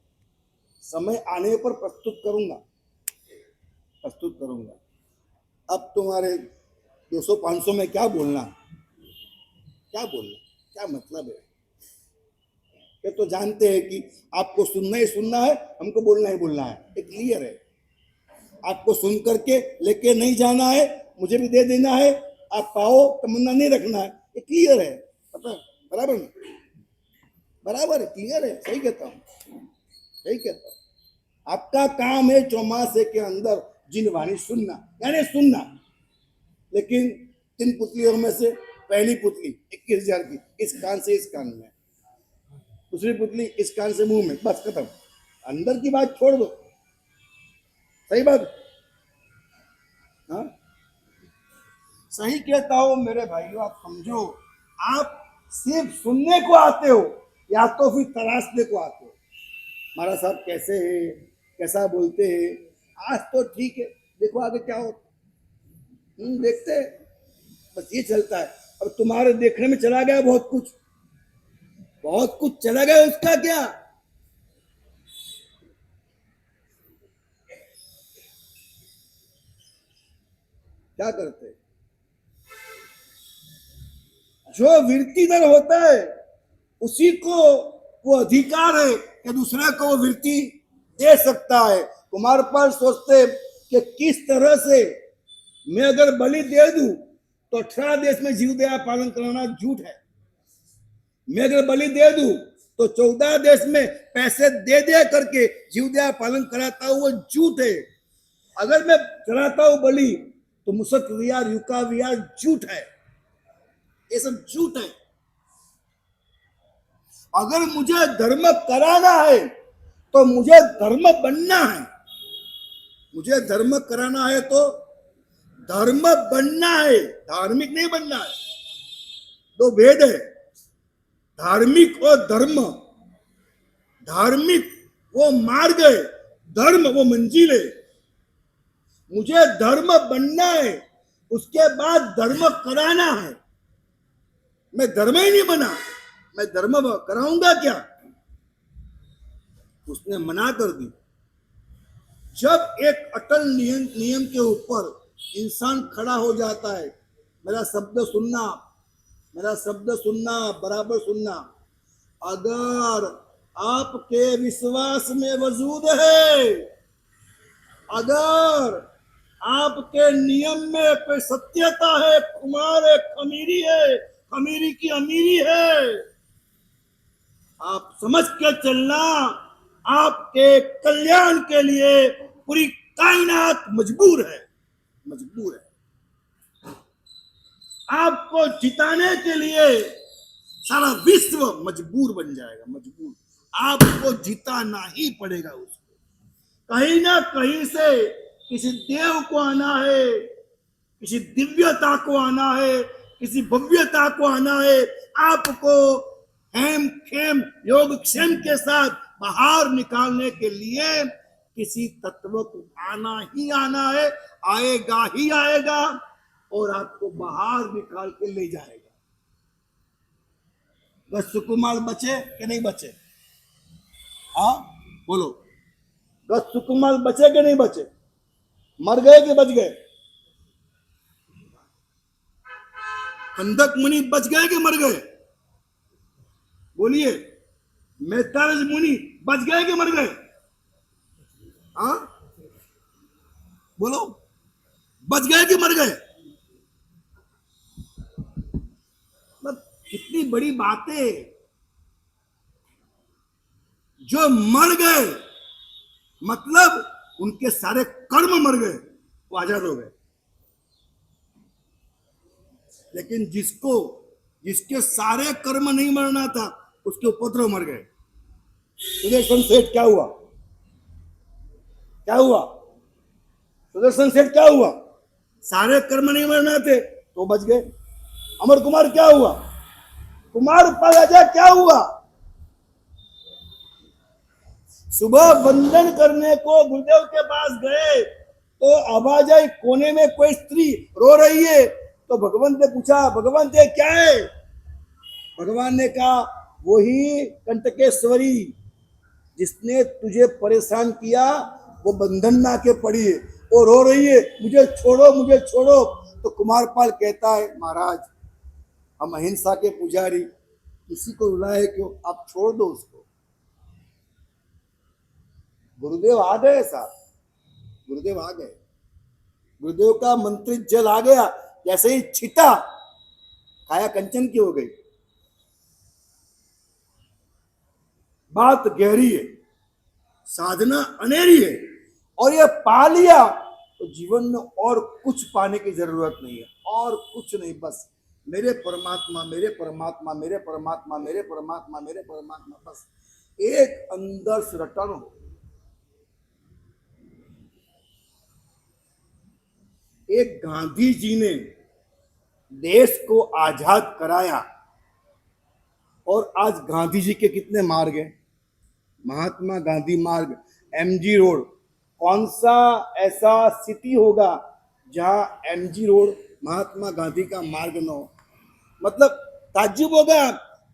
समय आने पर प्रस्तुत करूंगा। अब तुम्हारे 200-500 में क्या बोलना, क्या मतलब है? ये तो जानते हैं कि आपको सुनना ही सुनना है, हमको बोलना ही बोलना है, ये क्लियर है। आपको सुन करके लेके नहीं जाना है, मुझे भी दे देना है, आप पाओ तमन्ना नहीं रखना है, ये क्लियर है। पता बराबर है, क्लियर है। सही कहता हूँ। आपका काम है चौमासे के अंदर जिनवाणी सुनना, यानी सुनना। लेकिन 3 पुतलियों में से पहली पुतली 21,000 की, इस कान से इस कान में, दूसरी पुतली इस कान से मुंह में, बस खत्म। अंदर की बात छोड़ दो। सही बात? हाँ, सही कहता हूं मेरे भाइयों। आप समझो, आप सिर्फ सुनने को आते हो या तो फिर तराशने को आते हो। महाराज साहब कैसे है, कैसा बोलते हैं, आज तो ठीक है, देखो आगे क्या होता। देखते हैं, बस ये चलता है। अब तुम्हारे देखने में चला गया बहुत कुछ चला गया, उसका क्या? क्या करते? जो वृत्तिधर होता है उसी को वो अधिकार है कि दूसरे को वो वृत्ति दे सकता है। कुमार पाल सोचते कि किस तरह से मैं अगर बलि दे दूं तो 18 देश में जीवदया पालन कराना झूठ है। मैं अगर बलि दे दूं तो 14 देश में पैसे दे दे करके जीवदया पालन कराता हूं, वो झूठ है। अगर मैं कराता हूं बलि तो मुसक विहार, युका विहार झूठ है। ये सब झूठ है। अगर मुझे धर्म कराना है तो मुझे धर्म बनना है। मुझे धर्म कराना है तो धर्म बनना है, धार्मिक नहीं बनना है। दो भेद है, धार्मिक और धर्म। धार्मिक वो मार्ग है, धर्म वो मंजिल है। मुझे धर्म बनना है, उसके बाद धर्म कराना है। मैं धर्म ही नहीं बना, मैं धर्म कराऊंगा क्या? उसने मना कर दी। जब एक अटल नियम के ऊपर इंसान खड़ा हो जाता है, मेरा शब्द सुनना, बराबर सुनना। अगर आपके विश्वास में वजूद है, अगर आपके नियम में कोई सत्यता है, कुमार है, खमीरी है, खमीरी की अमीरी है, आप समझ के चलना, आपके कल्याण के लिए पूरी कायनात मजबूर है। आपको जिताने के लिए सारा विश्व मजबूर बन जाएगा, मजबूर। आपको जिताना ही पड़ेगा उसको। कहीं ना कहीं से किसी देव को आना है, किसी दिव्यता को आना है, किसी भव्यता को आना है। आपको हेम खेम योग क्षेम के साथ बाहर निकालने के लिए किसी तत्व को आना है, आएगा ही आएगा और आपको बाहर निकाल के ले जाएगा। बस सुकुमार बचे कि नहीं बचे? हाँ बोलो। तो सुकुमार बचे कि नहीं बचे? मर गए कि बच गए? खंदक मुनि बच गए कि मर गए? बोलिए। मेहताज मुनि बच गए कि मर गए? हाँ बोलो, बच गए कि मर गए? मतलब कितनी बड़ी बात है। जो मर गए मतलब उनके सारे कर्म मर गए, वो आजाद हो गए। लेकिन जिसके सारे कर्म नहीं मरना था, उसके उपद्रव मर गए। सुदर्शन सेठ क्या हुआ? क्या हुआ? सुदर्शन सेठ क्या हुआ? सारे कर्म नहीं मरना थे तो बच गए। अमर कुमार क्या हुआ? कुमार राजा क्या हुआ? सुबह वंदन करने को गुरुदेव के पास गए तो आवाज आई, कोने में कोई स्त्री रो रही है। तो भगवान ने पूछा, भगवान ये क्या है? भगवान ने कहा, वही कंटकेश्वरी जिसने तुझे परेशान किया, वो बंधन में आके पड़ी है, वो रो रही है, मुझे छोड़ो मुझे छोड़ो। तो कुमारपाल कहता है, महाराज हम अहिंसा के पुजारी, किसी को रुलाए क्यों, आप छोड़ दो उसको। गुरुदेव आ गए साहब, गुरुदेव आ गए। गुरुदेव का मंत्रित जल आ गया, जैसे ही छिटा काया कंचन की हो गई। बात गहरी है, साधना अनेरी है, और ये पा लिया तो जीवन में और कुछ पाने की जरूरत नहीं है, और कुछ नहीं, बस मेरे परमात्मा मेरे परमात्मा मेरे परमात्मा मेरे परमात्मा मेरे परमात्मा, बस एक अंदर से रटन हो। एक गांधी जी ने देश को आजाद कराया, और आज गांधी जी के कितने मार्ग हैं? महात्मा गांधी मार्ग, एमजी रोड। कौन सा ऐसा सिटी होगा जहां एमजी रोड महात्मा गांधी का मार्ग न हो? मतलब ताज्जुब होगा,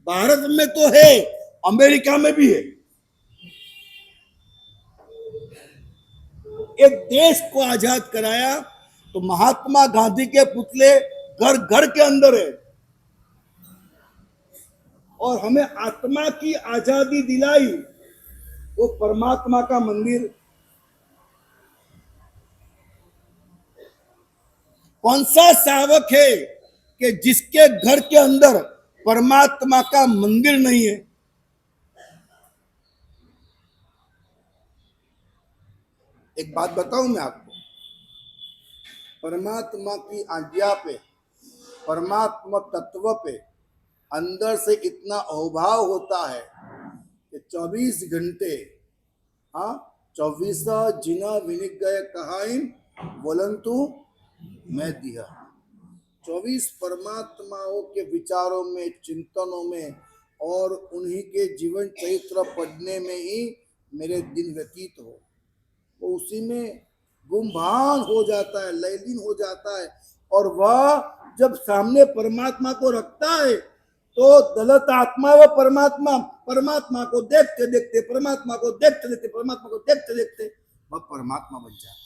भारत में तो है, अमेरिका में भी है। एक देश को आजाद कराया तो महात्मा गांधी के पुतले घर घर के अंदर है, और हमें आत्मा की आजादी दिलाई, वो परमात्मा का मंदिर। कौन सा सावक है कि जिसके घर के अंदर परमात्मा का मंदिर नहीं है? एक बात बताऊं मैं आपको, परमात्मा की आज्ञा पे, परमात्मा तत्व पे अंदर से इतना अहोभाव होता है कि 24 घंटे, हाँ 24 जिना विनिक गए कहाइन बोलंतु मैं दिया। 24 परमात्माओं के विचारों में, चिंतनों में, और उन्हीं के जीवन चरित्र पढ़ने में ही मेरे दिन व्यतीत हो। वो उसी में गुमभान हो जाता है, लयलीन हो जाता है, और वह जब सामने परमात्मा को रखता है तो दलत आत्मा व परमात्मा, परमात्मा को देखते देखते, परमात्मा को देखते देखते, परमात्मा को देखते देखते वह परमात्मा बन जाता है।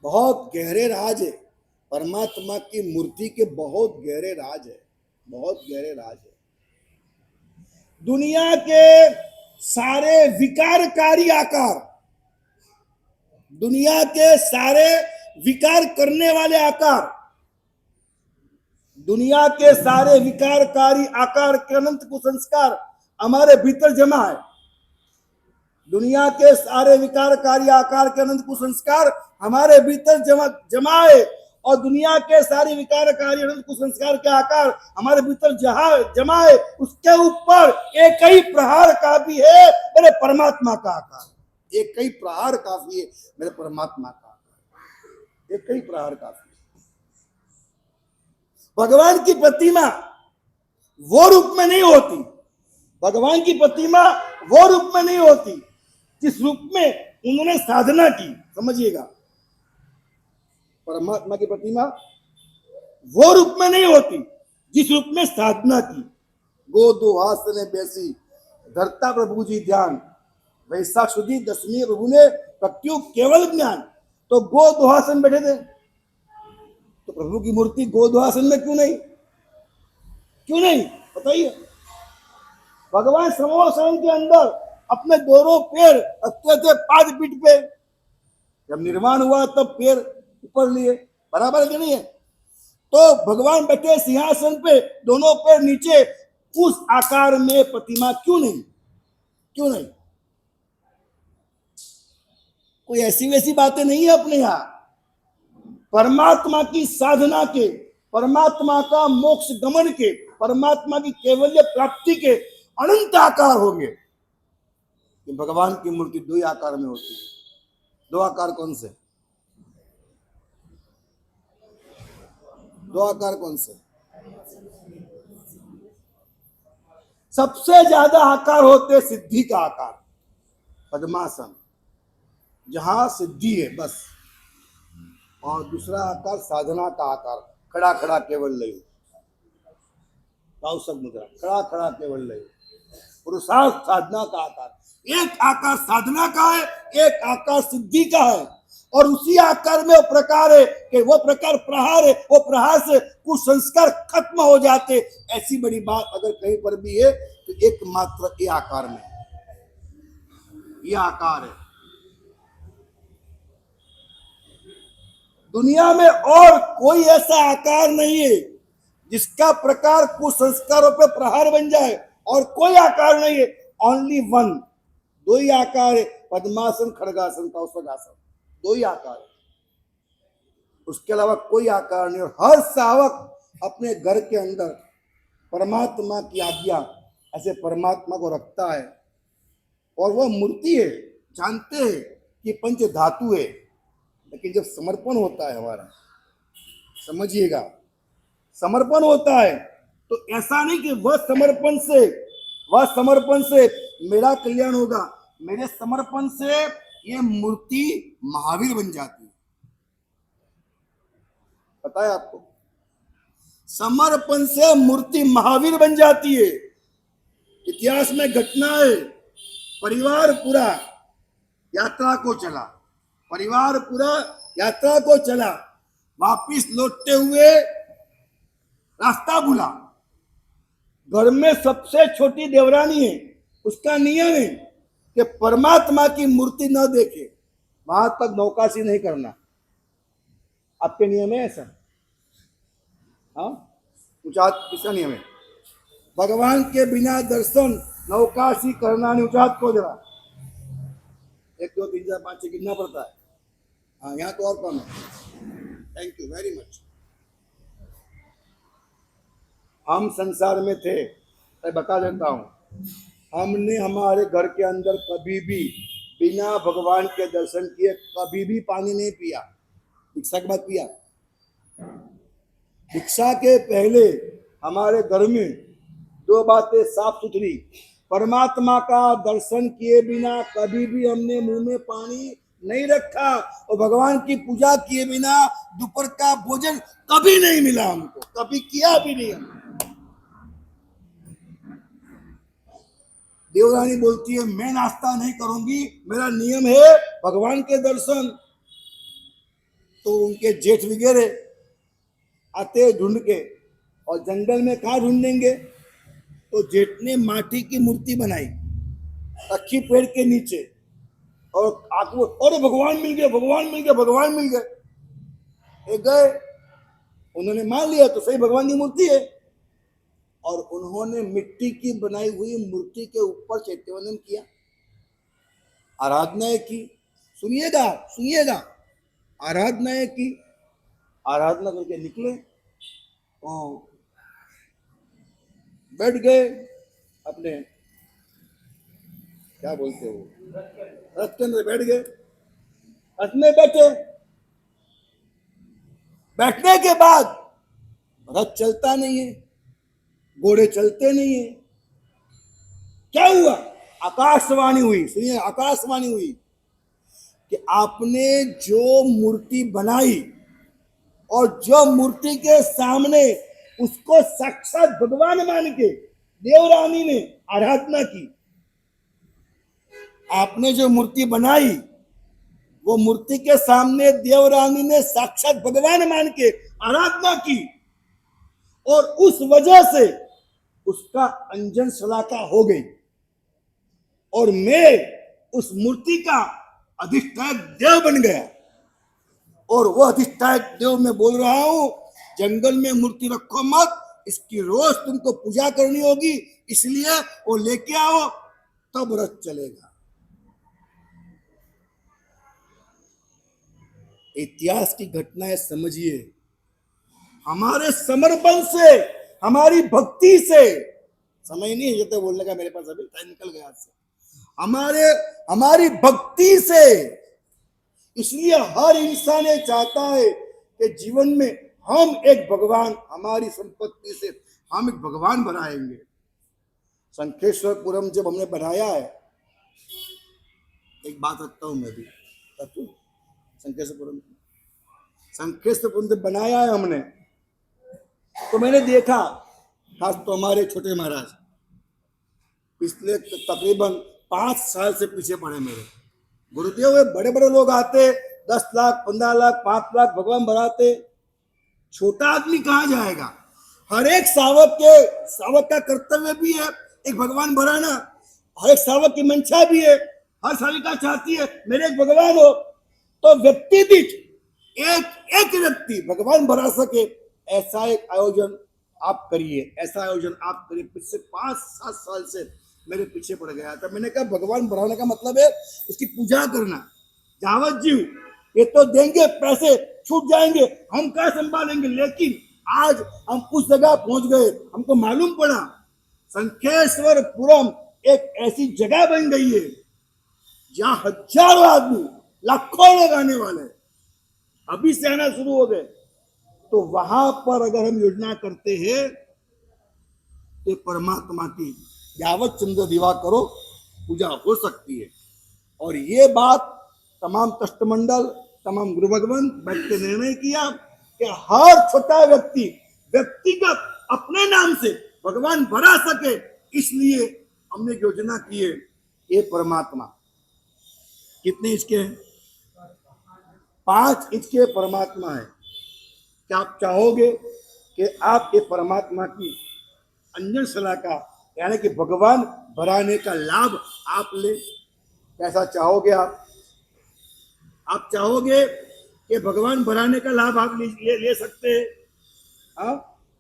बहुत गहरे राज है, परमात्मा की मूर्ति के बहुत गहरे राज है, बहुत गहरे राज है। दुनिया के सारे विकारकारी आकार, दुनिया के सारे विकार करने वाले आकार, दुनिया के सारे विकारकारी आकार के अनंत कुसंस्कार हमारे भीतर जमा है। दुनिया के सारे विकारकारी आकार के अनंत कुसंस्कार हमारे भीतर जमा है, और दुनिया के सारे विकारकारी अनंत कुसंस्कार के आकार हमारे भीतर जमा है। उसके ऊपर एक ही प्रहार काफी है, मेरे परमात्मा का आकार। एक ही प्रहार काफी है, मेरे परमात्मा का आकार। एक ही प्रहार काफी है। भगवान की प्रतिमा वो रूप में नहीं होती, भगवान की प्रतिमा वो रूप में नहीं होती जिस रूप में उन्होंने साधना की। समझिएगा, परमात्मा की प्रतिमा वो रूप में नहीं होती जिस रूप में साधना की। गो दो हाथ बेसी धरता प्रभु जी ध्यान, वैसा सुधी दसवीं प्रभु ने प्रत्यु केवल ज्ञान। तो गो दोहासन बैठे थे, तो प्रभु की मूर्ति गो दोहासन में क्यों नहीं? क्यों नहीं बताइए? भगवान समोसन के अंदर अपने दोनों पैर रखते थे पाद पीठ पे, जब निर्माण हुआ तब पैर ऊपर लिए, बराबर है कि नहीं है? तो भगवान बैठे सिंहासन पे, दोनों पैर नीचे, उस आकार में प्रतिमा क्यों नहीं? क्यों नहीं? कोई ऐसी वैसी बातें नहीं है अपने यहां। परमात्मा की साधना के, परमात्मा का मोक्ष गमन के, परमात्मा की केवल्य प्राप्ति के अनंत आकार होंगे। कि भगवान की मूर्ति दो ही आकार में होती है। दो आकार कौन से? दो आकार कौन से? सबसे ज्यादा आकार होते सिद्धि का आकार, पद्मासन, जहां सिद्धि है बस। और दूसरा आकार साधना का आकार, खड़ा खड़ा केवल लय, मुद्रा, खड़ा खड़ा केवल लय, पुरुषार्थ साधना का आकार। एक आकार साधना का है, एक आकार सिद्धि का है, और उसी आकार में वो प्रकार है कि वो प्रकार प्रहार है, वो प्रहार से कुछ संस्कार खत्म हो जाते। ऐसी बड़ी बात अगर कहीं पर भी है तो एकमात्र ये आकार में, ये आकार है। दुनिया में और कोई ऐसा आकार नहीं है जिसका प्रकार कुछ संस्कारों पे प्रहार बन जाए, और कोई आकार नहीं है, ओनली वन। दो ही आकार है, पद्मासन, खड़गासन, कौशगासन, दो ही आकार है, उसके अलावा कोई आकार नहीं। और हर सावक अपने घर के अंदर परमात्मा की आज्ञा ऐसे परमात्मा को रखता है, और वह मूर्ति है। जानते हैं कि पंच धातु है, लेकिन जब समर्पण होता है हमारा, समझिएगा, समर्पण होता है तो ऐसा नहीं कि वह समर्पण से मेरा कल्याण होगा, मेरे समर्पण से ये मूर्ति महावीर बन जाती है। पता है आपको? समर्पण से मूर्ति महावीर बन जाती है। इतिहास में घटना है, परिवार पूरा यात्रा को चला, परिवार पूरा यात्रा को चला, वापिस लौटते हुए रास्ता भूला। घर में सबसे छोटी देवरानी है, उसका नियम है कि परमात्मा की मूर्ति न देखे, वहां तक नौकासी नहीं करना। आपके नियम है ऐसा? हाँ, किसका नियम है? भगवान के बिना दर्शन नौकासी करना नहीं। उचात को जरा 1 2 3 4 5 6 गिनना पड़ता है। हाँ, यहाँ तो और कम है। Thank you very much. हम संसार में थे, मैं बता देता हूँ, हमने हमारे घर के अंदर कभी भी बिना भगवान के दर्शन किए कभी भी पानी नहीं पिया। भिक्षा के बाद पिया। भिक्षा के पहले हमारे घर में 2 बातें साफ सुथरी, परमात्मा का दर्शन किए बिना कभी भी हमने मुंह में पानी नहीं रखा, और भगवान की पूजा किए बिना दोपहर का भोजन कभी नहीं मिला हमको, कभी किया भी नहीं हमने। देवरानी बोलती है मैं नाश्ता नहीं करूंगी, मेरा नियम है भगवान के दर्शन। तो उनके जेठ वगैरह आते ढूंढ के, और जंगल में कहाँ ढूंढेंगे? तो जेठ ने माटी की मूर्ति बनाई, रखी पेड़ के नीचे, और आगे अरे भगवान मिल गए, भगवान मिल गए, भगवान मिल गए। गए, उन्होंने मान लिया तो सही भगवान की मूर्ति है, और उन्होंने मिट्टी की बनाई हुई मूर्ति के ऊपर चैत्यवंदन किया, आराधनाएं की। सुनिएगा सुनिएगा, आराधनाएं की, आराधना करके निकले और बैठ गए अपने, क्या बोलते हो, रथ के अंदर बैठ गए। रथ में बैठे, बैठने के बाद रथ चलता नहीं है, घोड़े चलते नहीं है। क्या हुआ? आकाशवाणी हुई, सुनिए, आकाशवाणी हुई कि आपने जो मूर्ति बनाई और जो मूर्ति के सामने उसको साक्षात भगवान मान के देवरानी ने आराधना की। आपने जो मूर्ति बनाई वो मूर्ति के सामने देवरानी ने साक्षात भगवान मान के आराधना की और उस वजह से उसका अंजन शलाका हो गई और मैं उस मूर्ति का अधिष्ठायक देव बन गया। और वो अधिष्ठायक देव मैं बोल रहा हूं, जंगल में मूर्ति रखो मत, इसकी रोज तुमको पूजा करनी होगी, इसलिए वो लेके आओ तब व्रत चलेगा। इतिहास की घटनाएं समझिए। हमारे समर्पण से, हमारी भक्ति से, समय नहीं है तो बोलने का मेरे पास, अभी टाइम निकल गया से, हमारी भक्ति से। इसलिए हर इंसान ये चाहता है कि जीवन में हम एक भगवान, हमारी संपत्ति से हम एक भगवान बनाएंगे। शंखेश्वरपुरम जब हमने बनाया है, एक बात रखता हूं मैं भी, शंखेश्वरपुरम जब बनाया है हमने, तो मैंने देखा, खास तो हमारे छोटे महाराज पिछले तकरीबन 5 साल से पीछे पड़े मेरे गुरुदेव। वे बड़े बड़े लोग आते, 10 लाख 15 लाख 5 लाख भगवान बढ़ाते, छोटा आदमी कहाँ जाएगा? हर एक सावक का कर्तव्य भी है एक भगवान बढ़ाना, हर एक सावक की मंशा भी है, हर साविका चाहती है मेरे एक भगवान हो। तो व्यक्ति दीठ एक व्यक्ति भगवान बढ़ा सके, ऐसा एक आयोजन आप करिए, ऐसा आयोजन आप करिए। पिछले 5-7 साल से मेरे पीछे पड़ गया था। मैंने कहा भगवान बढ़ाने का मतलब है उसकी पूजा करना। जावत जीव ये तो देंगे, पैसे छूट जाएंगे, हम क्या संभालेंगे। लेकिन आज हम उस जगह पहुंच गए, हमको मालूम पड़ा शंखेश्वरपुरम एक ऐसी जगह बन गई है जहां हजारों आदमी, लाखों लोग आने वाले, अभी से आना शुरू हो गए। तो वहां पर अगर हम योजना करते हैं तो परमात्मा की यावत चंद्र दिवाकरो पूजा हो सकती है। और ये बात तमाम कष्टमंडल, तमाम गुरु भगवान बैठ के निर्णय किया कि हर छोटा व्यक्तिगत अपने नाम से भगवान बढ़ा सके, इसलिए हमने योजना की है। ये परमात्मा कितने इसके हैं? 5 इसके परमात्मा है। क्या आप चाहोगे कि आप ये परमात्मा की अंजन शलाका यानी कि भगवान बढ़ाने का लाभ आप ले? कैसा चाहोगे आप चाहोगे कि भगवान बढ़ाने का लाभ आप ले सकते हैं?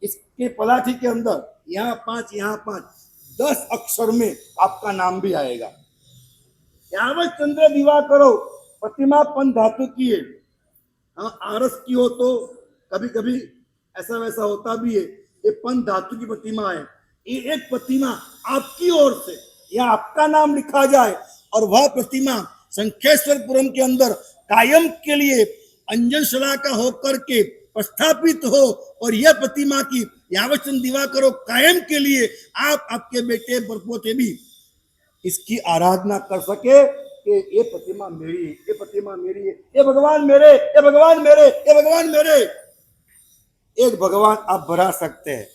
इसके पलाठी के अंदर यहाँ 5 यहाँ 5 10 अक्षर में आपका नाम भी आएगा। यावत चंद्र दिवाकरो प्रतिमा पंच धातु की है। आरस की हो तो कभी कभी ऐसा वैसा होता भी है। ये पंच धातु की प्रतिमा है। ये एक प्रतिमा आपकी ओर से या आपका नाम लिखा जाए और वह प्रतिमा शंखेश्वरपुरम के अंदर कायम के लिए अंजन शलाका होकर के प्रस्थापित हो और यह प्रतिमा की यावचंद दिवाकरो कायम के लिए आप, आपके बेटे परपोते भी इसकी आराधना कर सके कि ये प्रतिमा मेरी है, ये प्रतिमा मेरी है, ये भगवान मेरे, ये भगवान मेरे, ये भगवान मेरे। एक भगवान आप बढ़ा सकते हैं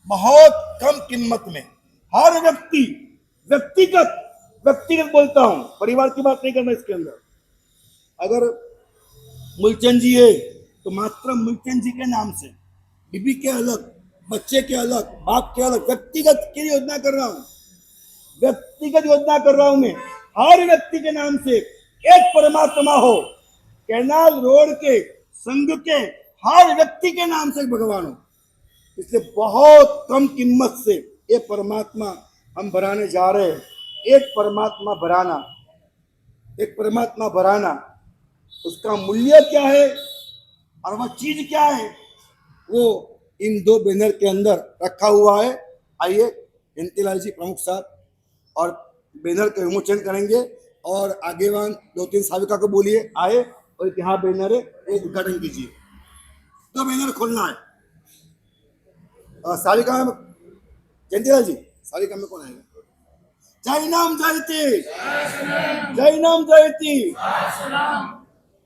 बहुत कम कीमत में। हर व्यक्तिगत बोलता हूं, परिवार की बात नहीं करना इसके अंदर। अगर मूलचंद जी है तो मात्र मूलचंद जी के नाम से, बीबी के अलग, बच्चे के अलग, बाप के अलग, व्यक्तिगत की योजना कर रहा हूं, व्यक्तिगत योजना कर रहा हूं मैं। हर व्यक्ति के नाम से एक परमात्मा हो, कैनाल रोड के संघ के हर व्यक्ति के नाम से एक भगवान हो। इसलिए बहुत कम कीमत से ये परमात्मा हम बढ़ाने जा रहे हैं। एक परमात्मा बढ़ाना उसका मूल्य क्या है और वह चीज क्या है, वो इन 2 बैनर के अंदर रखा हुआ है। आइए जयंतीलाल जी प्रमुख साहब और बैनर का विमोचन करेंगे और आगेवान 2-3 साविका को बोलिए आए और यहाँ बैनर है, एक उद्घाटन कीजिए। 2 बैनर खोलना है। साविका में जयंतीलाल जी, साविका में कौन आएगा? जय नाम जयती, जय नाम जयती।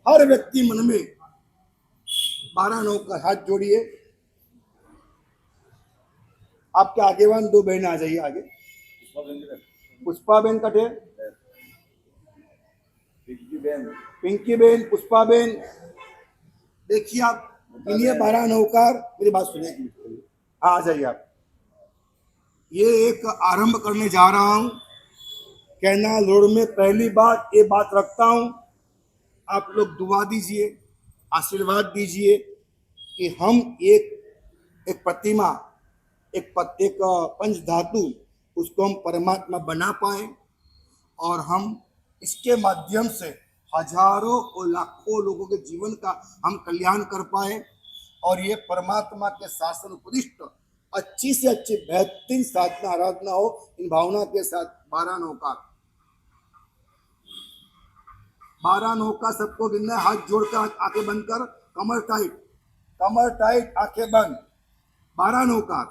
हर व्यक्ति मन में 12 9 का हाथ जोड़िए। आपके आगेवान दो बहनें आ जाइए आगे। पुष्पाबेन कटे, पिंकी बेन, पुष्पाबेन। देखिए आप इन्हीं 12 नौकार, मेरी बात सुनिए एक मिनट के लिए। हाँ, आ जाइए आप। ये एक आरंभ करने जा रहा हूं। कैनाल रोड में पहली बार ये बात रखता हूं, आप लोग दुआ दीजिए, आशीर्वाद दीजिए कि हम एक प्रतिमा, एक पंच धातु, उसको हम परमात्मा बना पाए और हम इसके माध्यम से हजारों और लाखों लोगों के जीवन का हम कल्याण कर पाए और ये परमात्मा के शासन उपदिष्ट अच्छी से अच्छी बेहतरीन साधना आराधना हो। इन भावना के साथ 12 नौका, 12 नौका सबको गिनना है। हाथ जोड़कर आंखें बंद कर, कमर टाइट, आंखें बंद। 12 नौका।